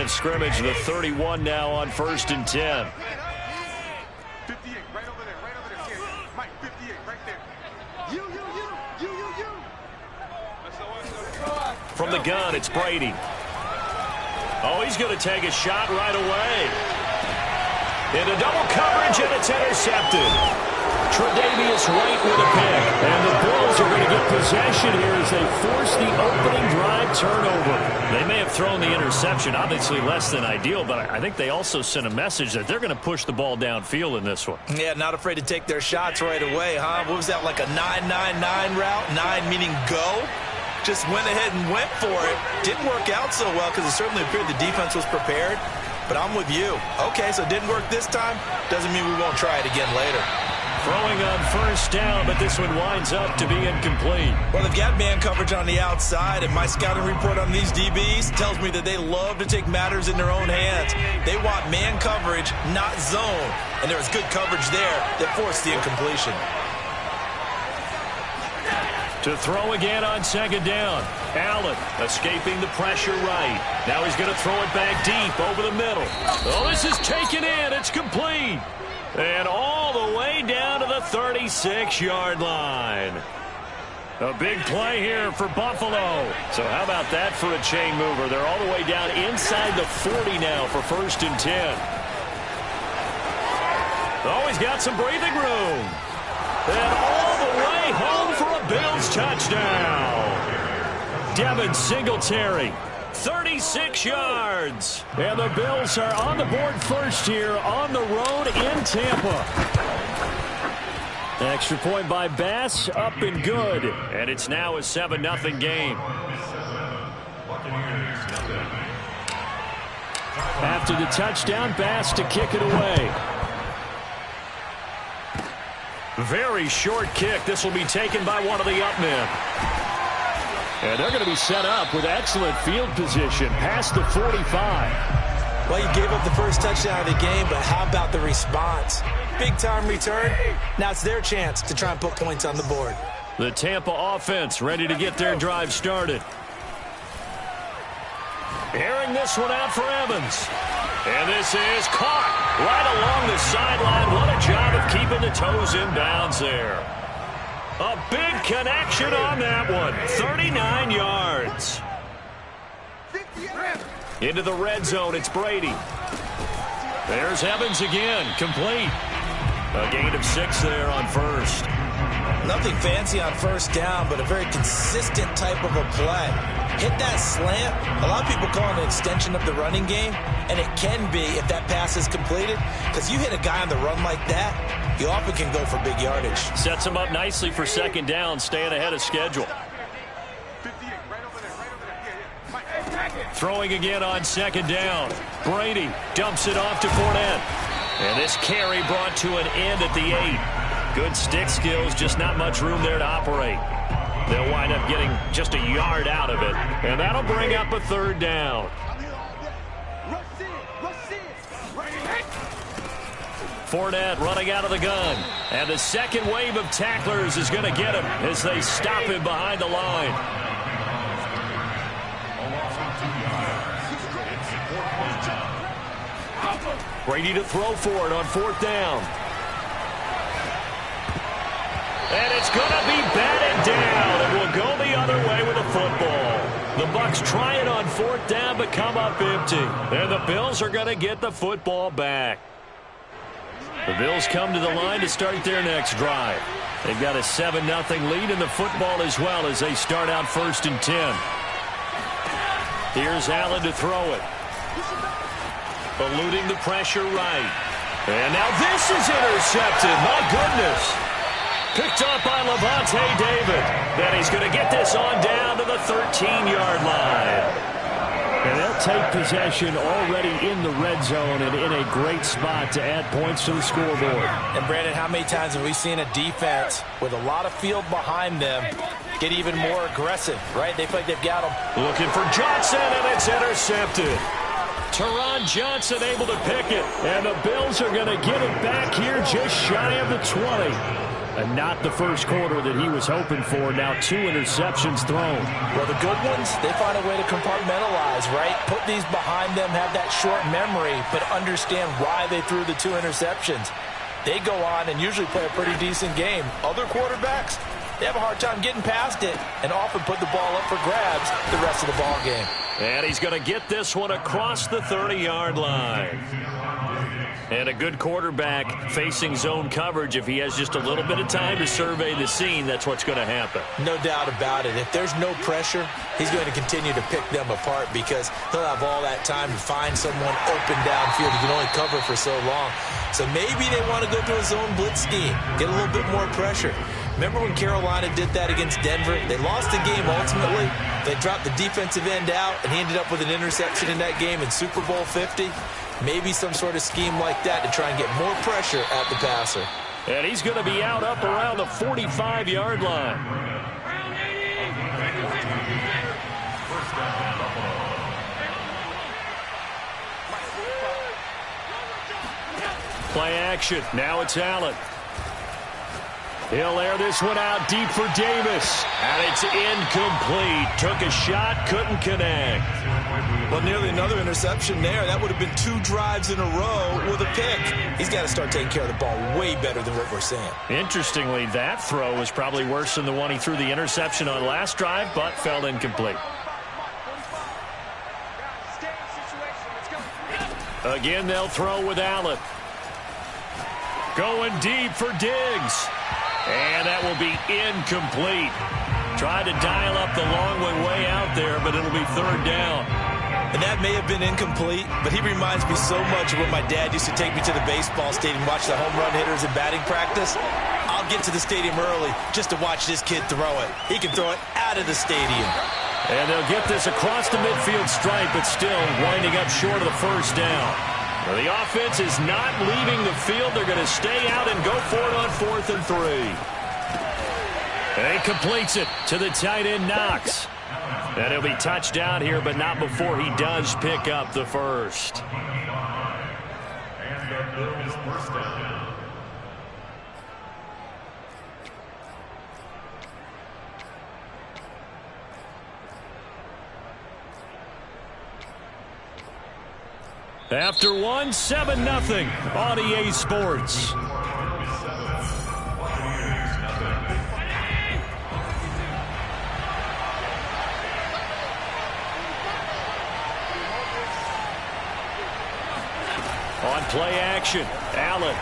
of scrimmage, the 31 now on 1st and 10. 58, right over there, right over there. Yeah, Mike, 58, right there. You. From the gun, it's Brady. Oh, he's going to take a shot right away. Into double coverage, and it's intercepted. Tre'Davious White with a pick. And the Bills are going to get possession here as they force the opening drive turnover. They may have thrown the interception, obviously less than ideal, but I think they also sent a message that they're going to push the ball downfield in this one. Yeah, not afraid to take their shots right away, huh? What was that, like a 9-9-9 route? 9 meaning go? Just went ahead and went for it. Didn't work out so well because it certainly appeared the defense was prepared. But I'm with you. Okay, so it didn't work this time. Doesn't mean we won't try it again later. Throwing on 1st down, but this one winds up to be incomplete. Well, they've got man coverage on the outside, and my scouting report on these DBs tells me that they love to take matters in their own hands. They want man coverage, not zone. And there was good coverage there that forced the incompletion. To throw again on 2nd down. Allen escaping the pressure right. Now he's going to throw it back deep over the middle. Oh, this is taken in. It's complete. And all the way down to the 36-yard line. A big play here for Buffalo. So how about that for a chain mover? They're all the way down inside the 40 now for 1st and 10. Oh, he's got some breathing room. And all the way home for a Bills touchdown. Devin Singletary, 36 yards. And the Bills are on the board first here on the road in Tampa. Extra point by Bass, up and good. And it's now a 7-0 game. After the touchdown, Bass to kick it away. Very short kick. This will be taken by one of the up men. And they're going to be set up with excellent field position past the 45. Well, you gave up the first touchdown of the game, but how about the response? Big-time return. Now it's their chance to try and put points on the board. The Tampa offense ready to get their drive started. Airing this one out for Evans. And this is caught right along the sideline. What a job of keeping the toes in bounds there. A big connection on that one. 39 yards. Into the red zone, it's Brady. There's Evans again, complete. A gain of 6 there on 1st. Nothing fancy on 1st down, but a very consistent type of a play. Hit that slant. A lot of people call it an extension of the running game, and it can be if that pass is completed, because you hit a guy on the run like that, you often can go for big yardage. Sets him up nicely for 2nd down, staying ahead of schedule. Throwing again on 2nd down. Brady dumps it off to Fournette. And this carry brought to an end at the 8. Good stick skills, just not much room there to operate. They'll wind up getting just a yard out of it. And that'll bring up a 3rd down. Fournette running out of the gun. And the second wave of tacklers is going to get him as they stop him behind the line. Brady to throw for it on 4th down. And it's going to be batted down. It will go the other way with the football. The Bucs try it on 4th down, but come up empty. And the Bills are going to get the football back. The Bills come to the line to start their next drive. They've got a 7-0 lead in the football as well as they start out 1st and 10. Here's Allen to throw it. Eluding the pressure right. And now this is intercepted. My goodness. Picked up by Levante David. Then he's going to get this on down to the 13-yard line. And they'll take possession already in the red zone and in a great spot to add points to the scoreboard. And, Brandon, how many times have we seen a defense with a lot of field behind them get even more aggressive, right? They feel like they've got them. Looking for Johnson, and it's intercepted. Teron Johnson able to pick it. And the Bills are going to get it back here just shy of the 20. And not the first quarter that he was hoping for. Now 2 interceptions thrown. Well, the good ones, they find a way to compartmentalize, right? Put these behind them, have that short memory, but understand why they threw the 2 interceptions. They go on and usually play a pretty decent game. Other quarterbacks, they have a hard time getting past it and often put the ball up for grabs the rest of the ball game. And he's going to get this one across the 30-yard line. And a good quarterback facing zone coverage, if he has just a little bit of time to survey the scene, that's what's going to happen. No doubt about it. If there's no pressure, he's going to continue to pick them apart because he'll have all that time to find someone open downfield. He can only cover for so long. So maybe they want to go to a zone blitz scheme, get a little bit more pressure. Remember when Carolina did that against Denver? They lost the game ultimately. They dropped the defensive end out, and he ended up with an interception in that game in Super Bowl 50. Maybe some sort of scheme like that to try and get more pressure at the passer. And he's going to be out up around the 45-yard line. Play action. Now it's Allen. He'll air this one out deep for Davis. And it's incomplete. Took a shot, couldn't connect. Well, nearly another interception there. That would have been 2 drives in a row with a pick. He's got to start taking care of the ball way better than what we're saying. Interestingly, that throw was probably worse than the one he threw the interception on last drive, but fell incomplete. Again, they'll throw with Allen. Going deep for Diggs. And that will be incomplete. Tried to dial up the long way out there, but it'll be 3rd down. And that may have been incomplete, but he reminds me so much of when my dad used to take me to the baseball stadium, watch the home run hitters in batting practice. I'll get to the stadium early just to watch this kid throw it. He can throw it out of the stadium. And they'll get this across the midfield stripe, but still winding up short of the 1st down. Well, the offense is not leaving the field. They're going to stay out and go for it on 4th and 3. And he completes it to the tight end, Knox. And he'll be touched down here, but not before he does pick up the first. And the Bills' first down. After 1, 7-0 on EA Sports. On play action, Allen.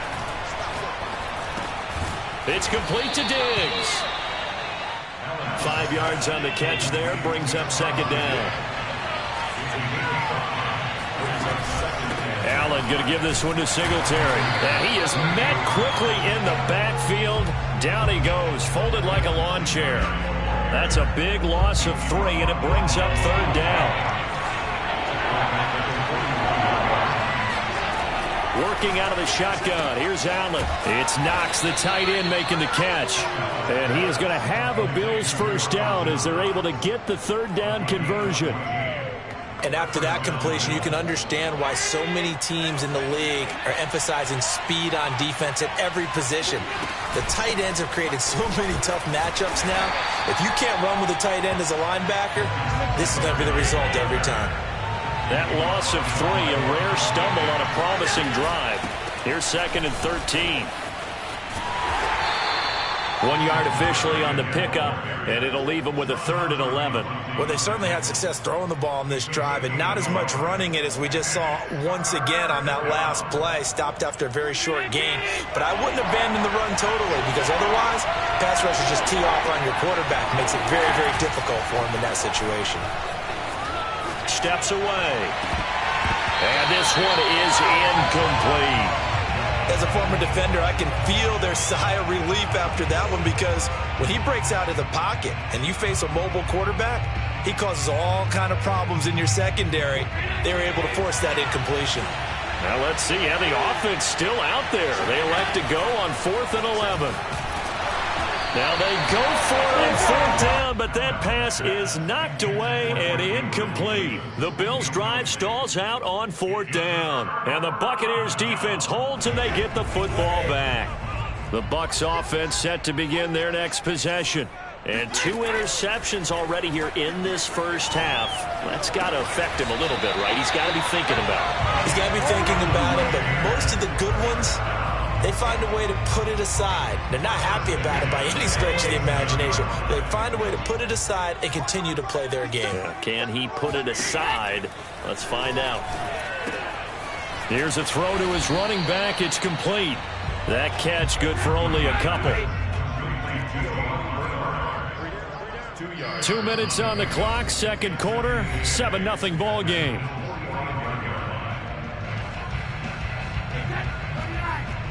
It's complete to Diggs. 5 yards on the catch there, brings up 2nd down. Allen going to give this one to Singletary. And he is met quickly in the backfield. Down he goes, folded like a lawn chair. That's a big loss of 3, and it brings up 3rd down. Working out of the shotgun. Here's Allen. It's Knox, the tight end, making the catch. And he is going to have a Bills 1st down as they're able to get the 3rd down conversion. And after that completion, you can understand why so many teams in the league are emphasizing speed on defense at every position. The tight ends have created so many tough matchups now. If you can't run with a tight end as a linebacker, this is going to be the result every time. That loss of 3, a rare stumble on a promising drive. Here's 2nd and 13. 1 yard officially on the pickup, and it'll leave them with a 3rd and 11. Well, they certainly had success throwing the ball on this drive, and not as much running it as we just saw once again on that last play, stopped after a very short gain. But I wouldn't abandon the run totally, because otherwise, pass rushers just tee off on your quarterback. Makes it very, very difficult for him in that situation. Steps away. And this one is incomplete. As a former defender, I can feel their sigh of relief after that one, because when he breaks out of the pocket and you face a mobile quarterback, he causes all kind of problems in your secondary. They were able to force that incompletion. Now let's see how the offense still out there. They elect to go on 4th and 11. Now they go for it on 4th down, but that pass is knocked away and incomplete. The Bills' drive stalls out on 4th down. And the Buccaneers defense holds and they get the football back. The Bucs offense set to begin their next possession. And 2 interceptions already here in this first half. That's got to affect him a little bit, right? He's got to be thinking about it. He's got to be thinking about it, but most of the good ones, they find a way to put it aside. They're not happy about it by any stretch of the imagination. They find a way to put it aside and continue to play their game. Yeah, can he put it aside? Let's find out. Here's a throw to his running back. It's complete. That catch good for only a couple. 2 minutes on the clock, second quarter, 7-0 ball game.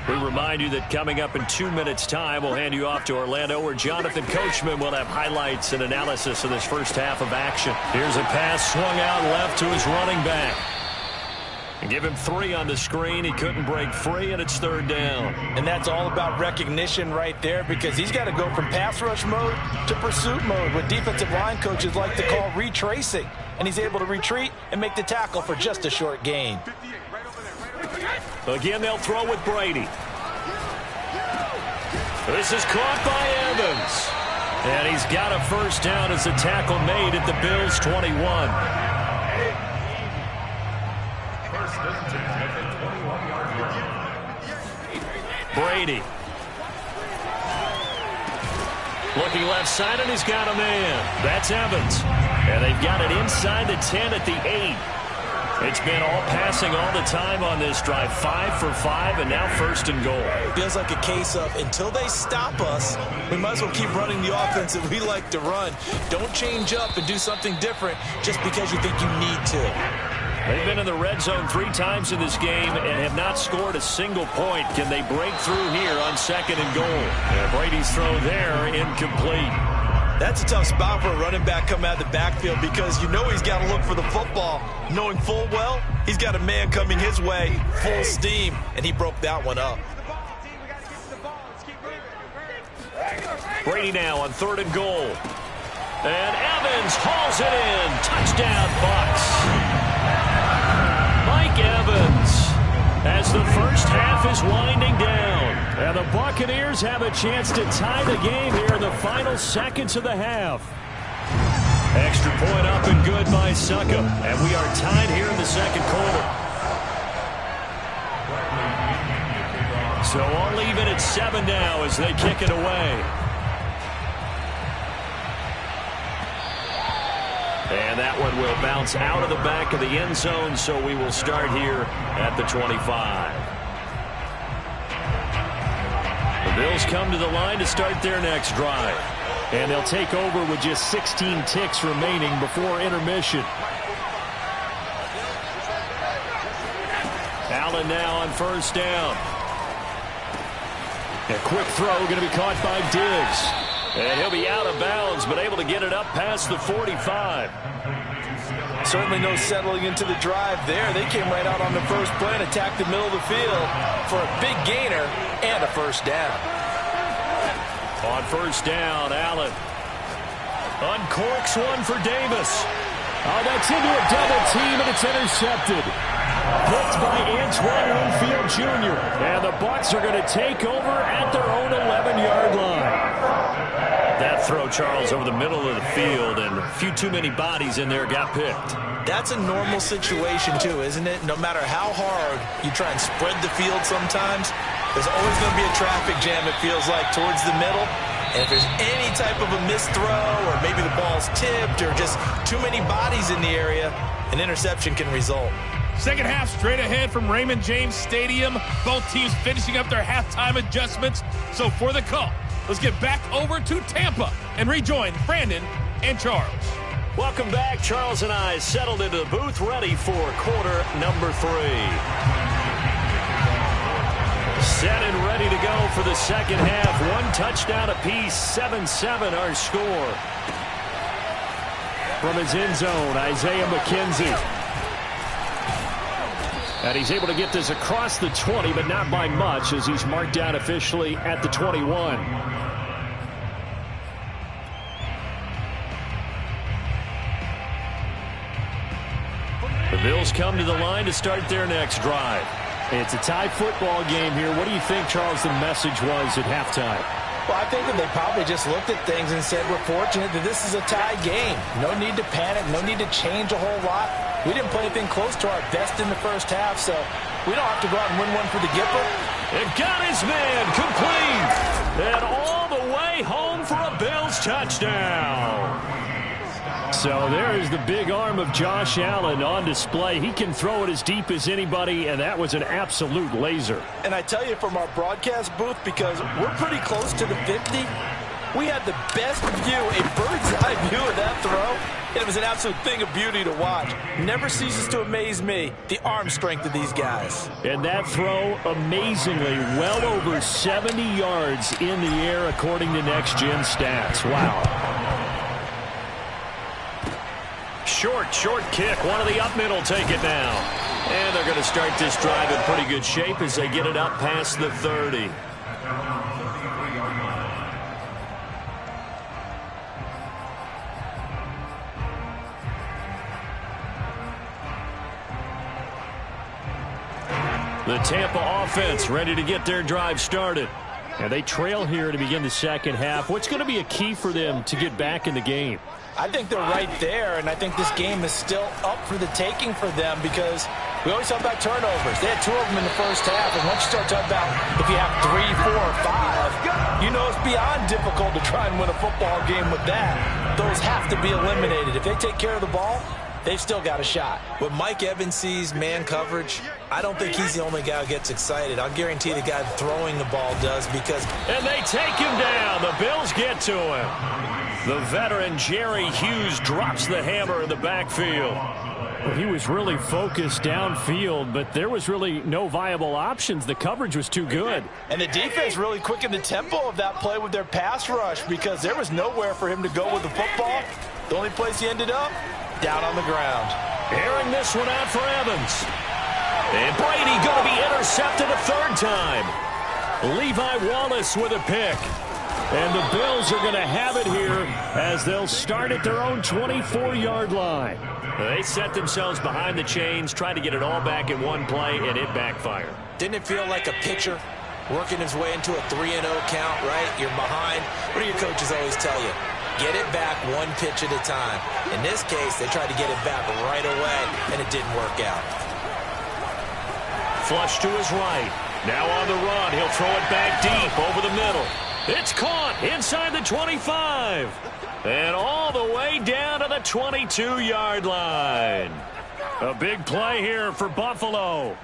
We remind you that coming up in 2 minutes' time, we'll hand you off to Orlando, where Jonathan Coachman will have highlights and analysis of this first half of action. Here's a pass swung out left to his running back. And give him 3 on the screen. He couldn't break free, and it's third down. And that's all about recognition right there, because he's got to go from pass rush mode to pursuit mode, what defensive line coaches like to call retracing. And he's able to retreat and make the tackle for just a short gain. Again, they'll throw with Brady. This is caught by Evans. And he's got a first down as a tackle made at the Bills' 21. Brady. Looking left side, and he's got a man. That's Evans. And they've got it inside the 10 at the 8. It's been all passing all the time on this drive. 5 for 5, and now first and goal. Feels like a case of, until they stop us, we might as well keep running the offense that we like to run. Don't change up and do something different just because you think you need to. They've been in the red zone 3 times in this game and have not scored a single point. Can they break through here on second and goal? And Brady's throw there, incomplete. That's a tough spot for a running back coming out of the backfield, because you know he's got to look for the football, knowing full well he's got a man coming his way, full steam, and he broke that one up. Brady now on third and goal. And Evans hauls it in. Touchdown, Bucs. Mike Evans, as the first half is winding down. And the Buccaneers have a chance to tie the game here in the final seconds of the half. Extra point up and good by Succa. And we are tied here in the second quarter. So all even at 7 now as they kick it away. And that one will bounce out of the back of the end zone, so we will start here at the 25. The Bills come to the line to start their next drive. And they'll take over with just 16 ticks remaining before intermission. Allen now on first down. A quick throw going to be caught by Diggs. And he'll be out of bounds, but able to get it up past the 45. Certainly no settling into the drive there. They came right out on the first play and attacked the middle of the field for a big gainer and a first down. On first down, Allen uncorks one for Davis. Oh, that's into a double team, and it's intercepted. Picked by Antoine Winfield Jr. And the Bucs are going to take over at their own 11-yard line. That throw, Charles, over the middle of the field, and a few too many bodies in there got picked. That's a normal situation, too, isn't it? No matter how hard you try and spread the field sometimes, there's always going to be a traffic jam, it feels like, towards the middle. And if there's any type of a missed throw, or maybe the ball's tipped, or just too many bodies in the area, an interception can result. Second half straight ahead from Raymond James Stadium. Both teams finishing up their halftime adjustments. So for the call, let's get back over to Tampa and rejoin Brandon and Charles. Welcome back. Charles and I settled into the booth, ready for quarter number 3. Set and ready to go for the second half. 1 touchdown apiece, 7-7 our score. From his end zone, Isaiah McKenzie. And he's able to get this across the 20, but not by much, as he's marked down officially at the 21. The Bills come to the line to start their next drive. It's a tie football game here. What do you think, Charles, the message was at halftime? Well, I think that they probably just looked at things and said, we're fortunate that this is a tie game. No need to panic, no need to change a whole lot. We didn't play anything close to our best in the first half, so we don't have to go out and win one for the Gipper. It got his man complete. And all the way home for a Bills touchdown. So there's the big arm of Josh Allen on display. He can throw it as deep as anybody, and that was an absolute laser. And I tell you, from our broadcast booth, because we're pretty close to the 50, we had the best view, a bird's eye view of that throw. It was an absolute thing of beauty to watch. Never ceases to amaze me, the arm strength of these guys. And that throw, amazingly, well over 70 yards in the air, according to Next Gen Stats. Wow. Short kick. One of the up mid will take it now. And they're going to start this drive in pretty good shape as they get it up past the 30. The Tampa offense ready to get their drive started. And they trail here to begin the second half. What's going to be a key for them to get back in the game? I think they're right there, and I think this game is still up for the taking for them because we always talk about turnovers. They had 2 of them in the first half, and once you start talking about if you have 3, 4, or 5, you know it's beyond difficult to try and win a football game with that. Those have to be eliminated. If they take care of the ball, they've still got a shot. When Mike Evans sees man coverage, I don't think he's the only guy who gets excited. I'll guarantee the guy throwing the ball does because... And they take him down. The Bills get to him. The veteran Jerry Hughes drops the hammer in the backfield. Well, he was really focused downfield, but there was really no viable options. The coverage was too good. And the defense really quickened the tempo of that play with their pass rush because there was nowhere for him to go with the football. The only place he ended up, down on the ground. Airing this one out for Evans. And Brady going to be intercepted a third time. Levi Wallace with a pick. And the Bills are going to have it here as they'll start at their own 24-yard line. They set themselves behind the chains, trying to get it all back in one play, and it backfired. Didn't it feel like a pitcher working his way into a 3-0 count, right? You're behind. What do your coaches always tell you? Get it back one pitch at a time. In this case, they tried to get it back right away, and it didn't work out. Flush to his right. Now on the run. He'll throw it back deep over the middle. It's caught inside the 25. And all the way down to the 22-yard line. A big play here for Buffalo.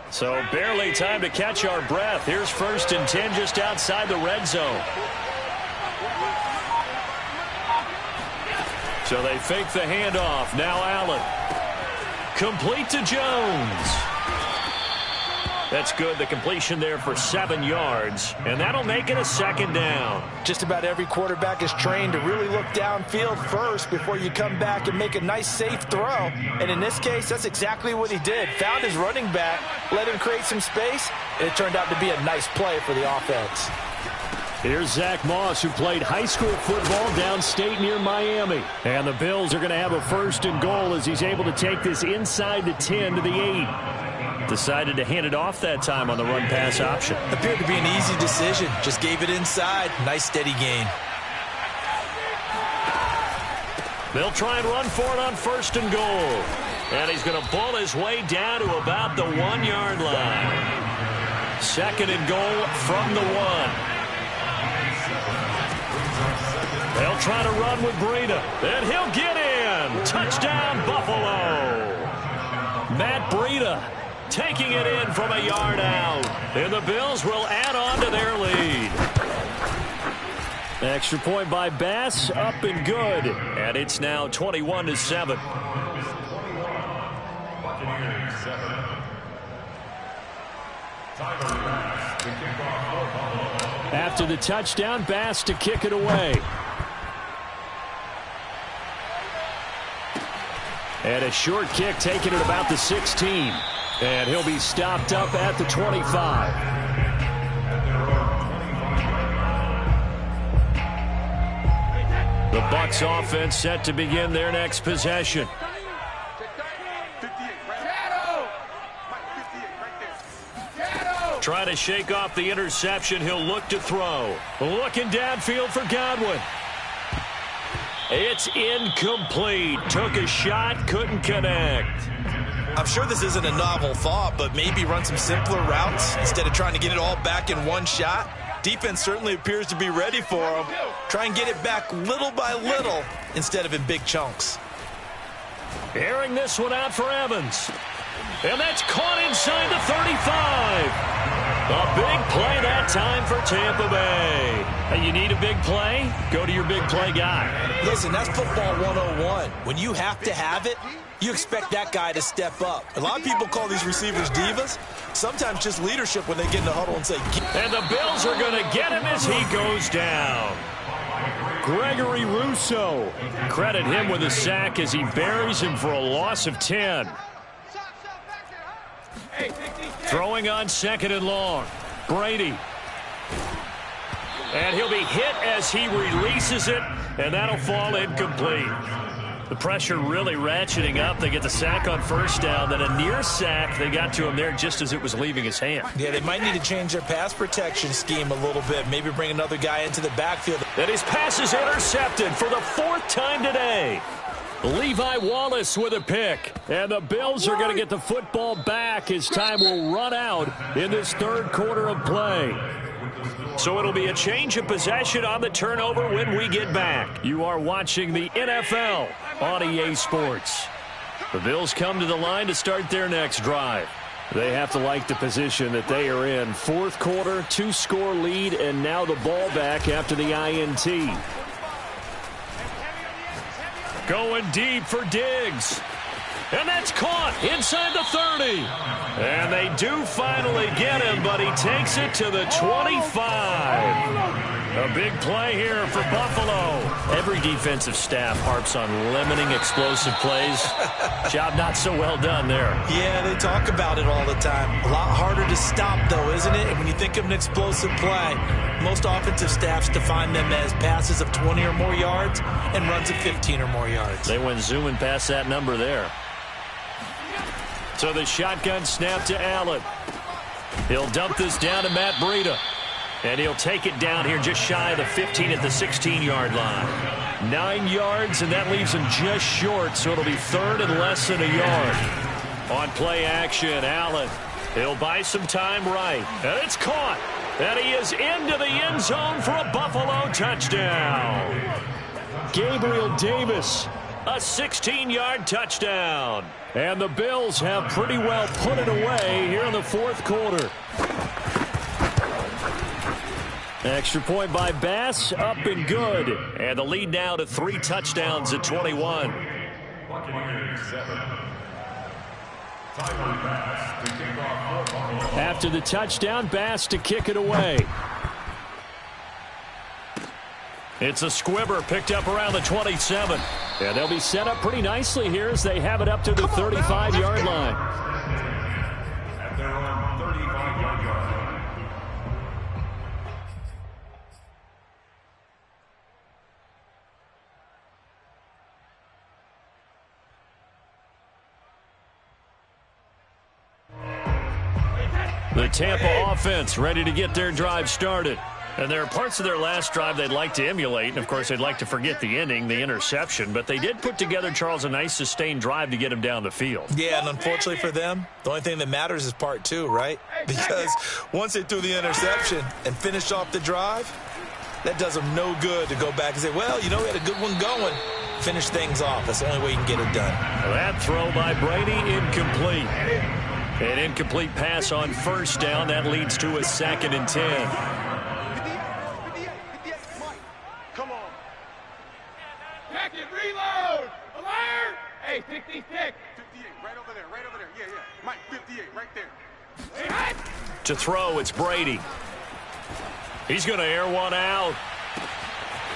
So barely time to catch our breath. Here's 1st and 10 just outside the red zone. So they fake the handoff. Now Allen. Complete to Jones. That's good. The completion there for 7 yards. And that'll make it a 2nd down. Just about every quarterback is trained to really look downfield first before you come back and make a nice, safe throw. And in this case, that's exactly what he did. Found his running back, let him create some space, and it turned out to be a nice play for the offense. Here's Zach Moss, who played high school football downstate near Miami. And the Bills are going to have a 1st and goal as he's able to take this inside the 10 to the 8. Decided to hand it off that time on the run-pass option. Appeared to be an easy decision. Just gave it inside. Nice, steady gain. They'll try and run for it on 1st and goal. And he's going to bull his way down to about the 1-yard line. 2nd and goal from the 1. They'll try to run with Breida. And he'll get in. Touchdown, Buffalo. Matt Breida taking it in from a yard out. And the Bills will add on to their lead. Extra point by Bass, up and good. And it's now 21-7. After the touchdown, Bass to kick it away. And a short kick taken at about the 16. And he'll be stopped up at the 25. The Bucs offense set to begin their next possession. Trying to shake off the interception. He'll look to throw. Looking downfield for Godwin. It's incomplete. Took a shot, couldn't connect. I'm sure this isn't a novel thought, but maybe run some simpler routes instead of trying to get it all back in one shot. Defense certainly appears to be ready for him. Try and get it back little by little instead of in big chunks. Airing this one out for Evans. And that's caught inside the 35. A big play that time for Tampa Bay. Hey, you need a big play? Go to your big play guy. Listen, that's football 101. When you have to have it, you expect that guy to step up. A lot of people call these receivers divas. Sometimes just leadership when they get in the huddle and say, and the Bills are going to get him as he goes down. Gregory Rousseau. Credit him with a sack as he buries him for a loss of 10. Throwing on 2nd and long. Brady. And he'll be hit as he releases it, and that'll fall incomplete. The pressure really ratcheting up. They get the sack on 1st down, then a near sack. They got to him there just as it was leaving his hand. Yeah, they might need to change their pass protection scheme a little bit. Maybe bring another guy into the backfield. And his pass is intercepted for the 4th time today. Levi Wallace with a pick. And the Bills are going to get the football back as time will run out in this 3rd quarter of play. So it'll be a change of possession on the turnover when we get back. You are watching the NFL on EA Sports. The Bills come to the line to start their next drive. They have to like the position that they are in. 4th quarter, 2-score lead, and now the ball back after the INT. Going deep for Diggs. And that's caught inside the 30. And they do finally get him, but he takes it to the 25. A big play here for Buffalo. Every defensive staff harps on limiting explosive plays. Job not so well done there. Yeah, they talk about it all the time. A lot harder to stop, though, isn't it? And when you think of an explosive play, most offensive staffs define them as passes of 20 or more yards and runs of 15 or more yards. They went zooming past that number there. So the shotgun snap to Allen. He'll dump this down to Matt Breida. And he'll take it down here just shy of the 15 at the 16-yard line. 9 yards, and that leaves him just short, so it'll be 3rd and less than a yard. On play action, Allen. He'll buy some time right. And it's caught. And he is into the end zone for a Buffalo touchdown. Gabriel Davis, a 16-yard touchdown. And the Bills have pretty well put it away here in the 4th quarter. Extra point by Bass, up and good. And the lead now to 3 touchdowns at 21. After the touchdown, Bass to kick it away. It's a squibber picked up around the 27. And they'll be set up pretty nicely here as they have it up to the 35-yard line. At their own 35-yard line. The Tampa offense ready to get their drive started. And there are parts of their last drive they'd like to emulate. And, of course, they'd like to forget the ending, the interception. But they did put together, Charles, a nice sustained drive to get him down the field. Yeah, and unfortunately for them, the only thing that matters is part 2, right? Because once they threw the interception and finished off the drive, that does them no good to go back and say, well, you know, we had a good one going. Finish things off. That's the only way you can get it done. That throw by Brady, incomplete. An incomplete pass on 1st down. That leads to a 2nd and 10. Come on. Check it, reload! Alert! Hey, 66! 58, right over there, right over there. Yeah, yeah. Mike, 58, right there. Hey, hot! To throw, it's Brady. He's going to air one out.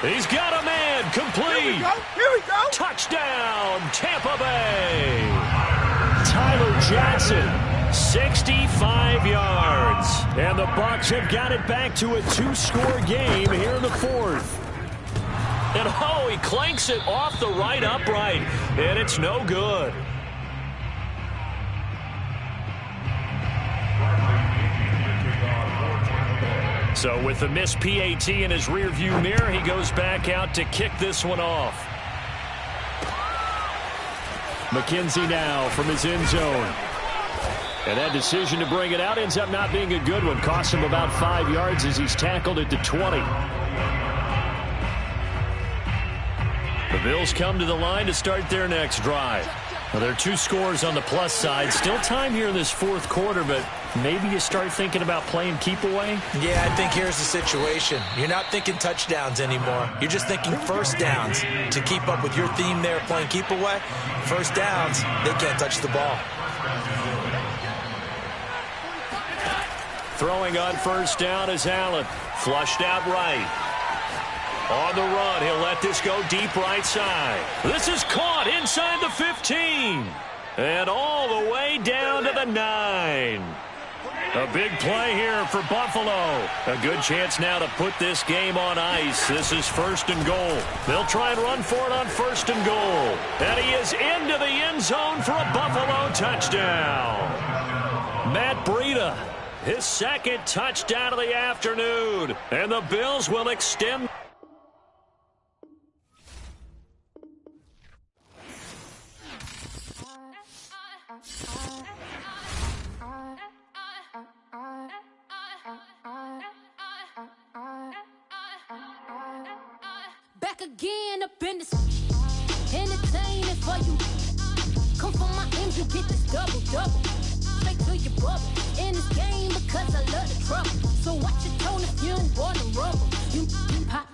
He's got a man, complete. Here we go! Touchdown, Tampa Bay. Tyler Johnson, 65 yards. And the Bucs have got it back to a 2-score game here in the 4th. And, oh, he clanks it off the right upright, and it's no good. So with the missed PAT in his rearview mirror, he goes back out to kick this one off. McKenzie now from his end zone. And that decision to bring it out ends up not being a good one. Costs him about 5 yards as he's tackled at the 20. The Bills come to the line to start their next drive. Well, there are 2 scores on the plus side. Still time here in this fourth quarter, but maybe you start thinking about playing keep away? Yeah, I think here's the situation. You're not thinking touchdowns anymore. You're just thinking first downs. To keep up with your theme there, playing keep away, first downs, they can't touch the ball. Throwing on first down is Allen. Flushed out right. On the run, he'll let this go deep right side. This is caught inside the 15. And all the way down to the 9. A big play here for Buffalo. A good chance now to put this game on ice. This is first and goal. They'll try and run for it on first and goal. And he is into the end zone for a Buffalo touchdown. Matt Breida, his second touchdown of the afternoon. And the Bills will extend. Back again up in this entertaining for you. Come from my ends, you get this double-double. Straight to your bubble. In this game because I love the trouble. So watch your tone if you don't want to rumble. You pop